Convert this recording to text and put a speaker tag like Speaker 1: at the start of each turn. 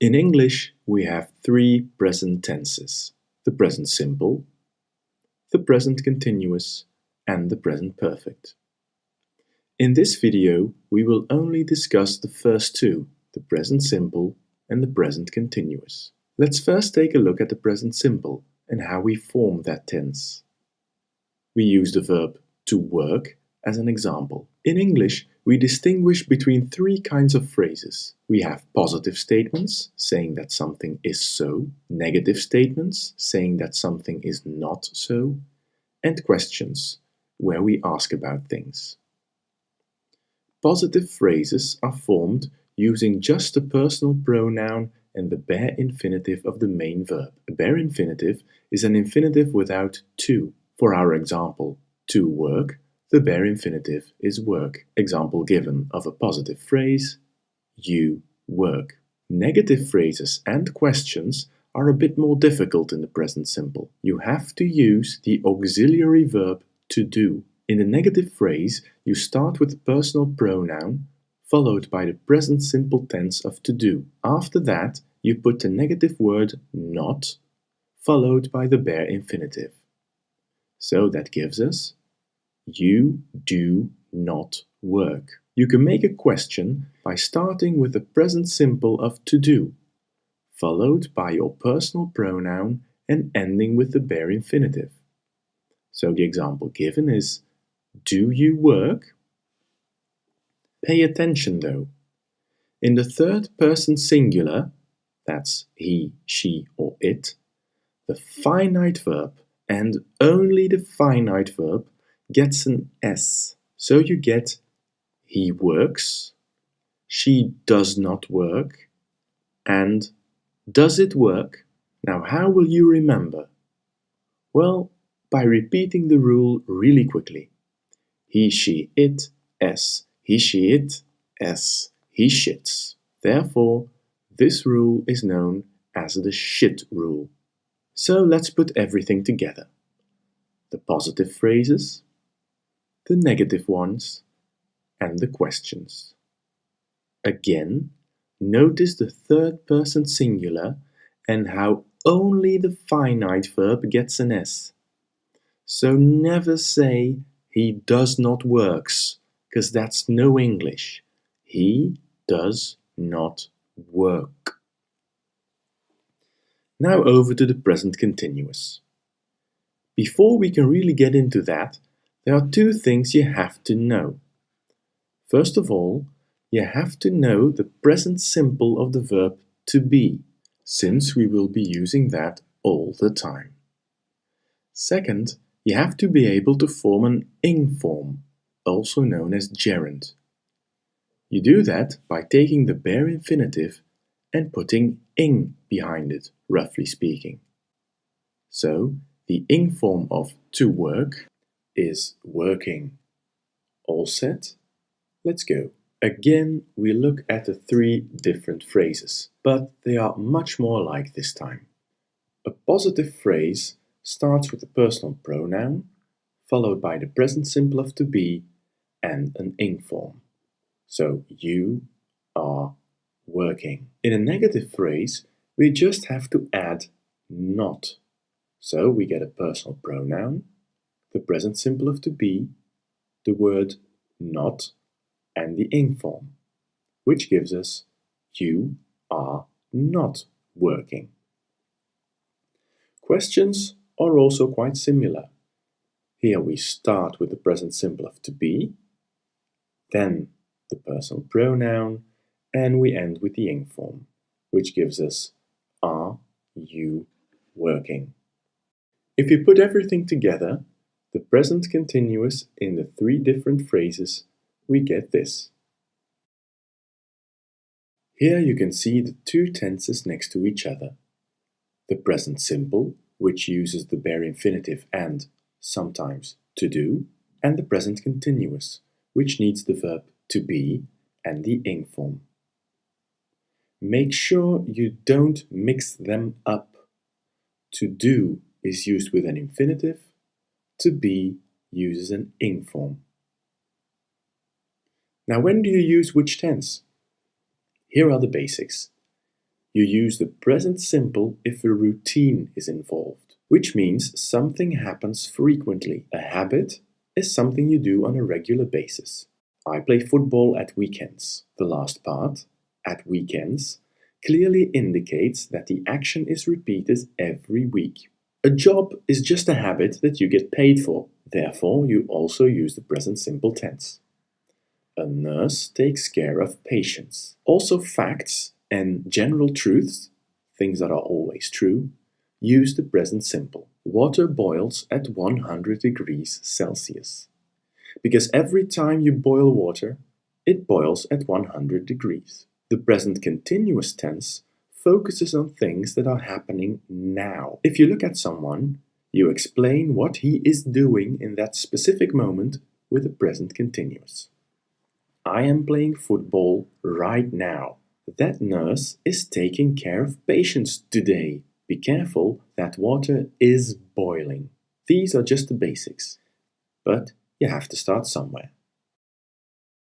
Speaker 1: In English, we have three present tenses: the present simple, the present continuous, and the present perfect. In this video, we will only discuss the first two, the present simple and the present continuous. Let's first take a look at the present simple and how we form that tense. We use the verb to work as an example. In English, we distinguish between three kinds of phrases. We have positive statements, saying that something is so, negative statements, saying that something is not so, and questions, where we ask about things. Positive phrases are formed using just the personal pronoun and the bare infinitive of the main verb. A bare infinitive is an infinitive without to. For our example, to work, the bare infinitive is work. Example given of a positive phrase, you work. Negative phrases and questions are a bit more difficult in the present simple. You have to use the auxiliary verb to do. In the negative phrase, you start with the personal pronoun, followed by the present simple tense of to do. After that, you put the negative word not, followed by the bare infinitive. So that gives us, you do not work. You can make a question by starting with the present simple of to do, followed by your personal pronoun and ending with the bare infinitive. So the example given is, do you work? Pay attention though. In the third person singular, that's he, she, or it, the finite verb, and only the finite verb, gets an S. So you get he works, she does not work, and does it work? Now how will you remember? Well, by repeating the rule really quickly. He, she, it, S. He, she, it, S. He shits. Therefore, this rule is known as the shit rule. So let's put everything together. The positive phrases, the negative ones, and the questions. Again, notice the third person singular and how only the finite verb gets an S. So never say he does not works, because that's no English. He does not work. Now over to the present continuous. Before we can really get into that, there are two things you have to know. First of all, you have to know the present simple of the verb to be, since we will be using that all the time. Second, you have to be able to form an ing form, also known as gerund. You do that by taking the bare infinitive and putting ing behind it, roughly speaking. So, the ing form of to work is working. All set? Let's go. Again, we look at the three different phrases, but they are much more alike this time. A positive phrase starts with the personal pronoun, followed by the present simple of to be and an ing form. So, you are working. In a negative phrase, we just have to add not. So we get a personal pronoun, the present simple of to be, the word not, and the ing form, which gives us you are not working. Questions are also quite similar. Here we start with the present simple of to be, then the personal pronoun, and we end with the ing form, which gives us are you working. If you put everything together, the present continuous in the three different phrases, we get this. Here you can see the two tenses next to each other. The present simple, which uses the bare infinitive and, sometimes, to do, and the present continuous, which needs the verb to be and the ing form. Make sure you don't mix them up. To do is used with an infinitive, to be uses an ing form. Now when do you use which tense? Here are the basics. You use the present simple if a routine is involved, which means something happens frequently. A habit is something you do on a regular basis. I play football at weekends. The last part, at weekends, clearly indicates that the action is repeated every week. A job is just a habit that you get paid for. Therefore, you also use the present simple tense. A nurse takes care of patients. Also, facts and general truths, things that are always true, use the present simple. Water boils at 100 degrees Celsius. Because every time you boil water, it boils at 100 degrees. The present continuous tense focuses on things that are happening now. If you look at someone, you explain what he is doing in that specific moment with the present continuous. I am playing football right now. That nurse is taking care of patients today. Be careful, that water is boiling. These are just the basics. But you have to start somewhere.